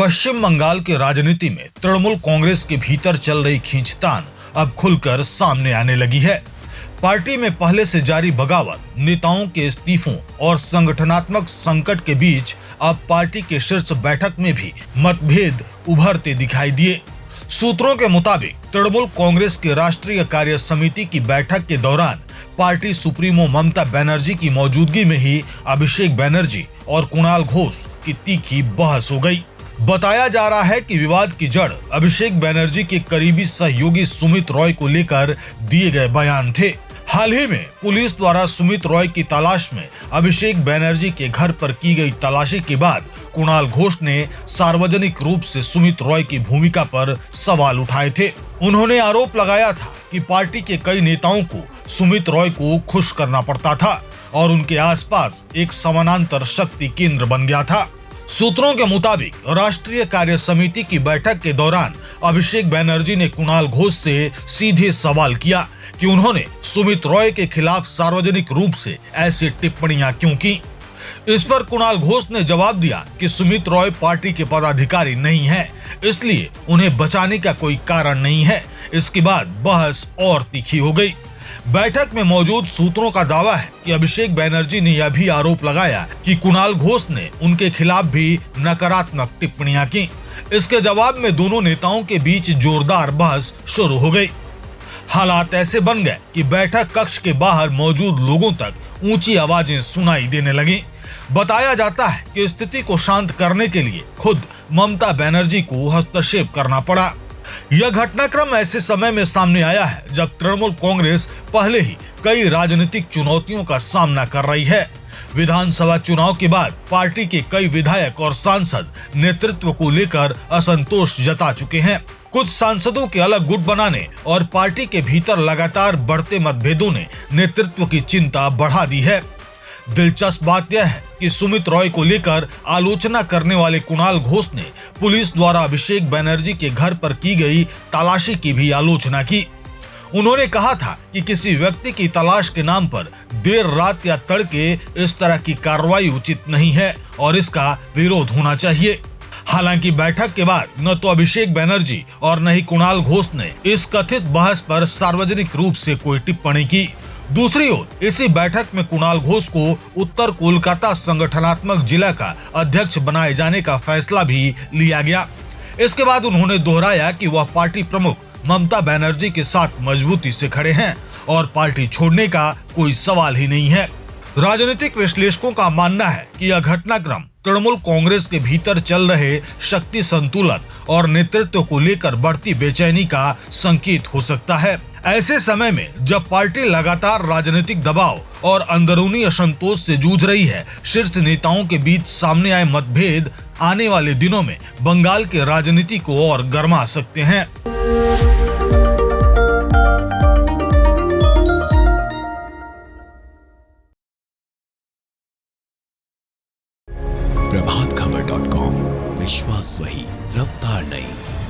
पश्चिम बंगाल की राजनीति में तृणमूल कांग्रेस के भीतर चल रही खींचतान अब खुलकर सामने आने लगी है। पार्टी में पहले से जारी बगावत, नेताओं के इस्तीफों और संगठनात्मक संकट के बीच अब पार्टी के शीर्ष बैठक में भी मतभेद उभरते दिखाई दिए। सूत्रों के मुताबिक तृणमूल कांग्रेस की राष्ट्रीय कार्य समिति की बैठक के दौरान पार्टी सुप्रीमो ममता बनर्जी की मौजूदगी में ही अभिषेक बनर्जी और कुणाल घोष की तीखी बहस हो गई। बताया जा रहा है कि विवाद की जड़ अभिषेक बनर्जी के करीबी सहयोगी सुमित रॉय को लेकर दिए गए बयान थे। हाल ही में पुलिस द्वारा सुमित रॉय की तलाश में अभिषेक बनर्जी के घर पर की गई तलाशी के बाद कुणाल घोष ने सार्वजनिक रूप से सुमित रॉय की भूमिका पर सवाल उठाए थे। उन्होंने आरोप लगाया था कि पार्टी के कई नेताओं को सुमित रॉय को खुश करना पड़ता था और उनके आसपास एक समानांतर शक्ति केंद्र बन गया था। सूत्रों के मुताबिक राष्ट्रीय कार्य समिति की बैठक के दौरान अभिषेक बनर्जी ने कुणाल घोष से सीधे सवाल किया कि उन्होंने सुमित रॉय के खिलाफ सार्वजनिक रूप से ऐसी टिप्पणियां क्यों की। इस पर कुणाल घोष ने जवाब दिया कि सुमित रॉय पार्टी के पदाधिकारी नहीं है, इसलिए उन्हें बचाने का कोई कारण नहीं है। इसके बाद बहस और तीखी हो गई। बैठक में मौजूद सूत्रों का दावा है कि अभिषेक बनर्जी ने यह भी आरोप लगाया कि कुणाल घोष ने उनके खिलाफ भी नकारात्मक टिप्पणियां की। इसके जवाब में दोनों नेताओं के बीच जोरदार बहस शुरू हो गई। हालात ऐसे बन गए कि बैठक कक्ष के बाहर मौजूद लोगों तक ऊंची आवाजें सुनाई देने लगी। बताया जाता है कि स्थिति को शांत करने के लिए खुद ममता बनर्जी को हस्तक्षेप करना पड़ा। यह घटनाक्रम ऐसे समय में सामने आया है जब तृणमूल कांग्रेस पहले ही कई राजनीतिक चुनौतियों का सामना कर रही है। विधानसभा चुनाव के बाद पार्टी के कई विधायक और सांसद नेतृत्व को लेकर असंतोष जता चुके हैं। कुछ सांसदों के अलग गुट बनाने और पार्टी के भीतर लगातार बढ़ते मतभेदों ने नेतृत्व की चिंता बढ़ा दी है। दिलचस्प बात यह है कि सुमित रॉय को लेकर आलोचना करने वाले कुणाल घोष ने पुलिस द्वारा अभिषेक बनर्जी के घर पर की गई तलाशी की भी आलोचना की। उन्होंने कहा था कि किसी व्यक्ति की तलाश के नाम पर देर रात या तड़के इस तरह की कार्रवाई उचित नहीं है और इसका विरोध होना चाहिए। हालांकि बैठक के बाद न तो अभिषेक बनर्जी और न ही कुणाल घोष ने इस कथित बहस पर सार्वजनिक रूप से कोई टिप्पणी की। दूसरी ओर इसी बैठक में कुणाल घोष को उत्तर कोलकाता संगठनात्मक जिला का अध्यक्ष बनाए जाने का फैसला भी लिया गया। इसके बाद उन्होंने दोहराया कि वह पार्टी प्रमुख ममता बनर्जी के साथ मजबूती से खड़े हैं और पार्टी छोड़ने का कोई सवाल ही नहीं है। राजनीतिक विश्लेषकों का मानना है कि यह घटनाक्रम तृणमूल कांग्रेस के भीतर चल रहे शक्ति संतुलन और नेतृत्व को लेकर बढ़ती बेचैनी का संकेत हो सकता है। ऐसे समय में जब पार्टी लगातार राजनीतिक दबाव और अंदरूनी असंतोष से जूझ रही है, शीर्ष नेताओं के बीच सामने आए मतभेद आने वाले दिनों में बंगाल के राजनीति को और गरमा सकते हैं। प्रभातखबर.com, विश्वास वही, रफ्तार नहीं।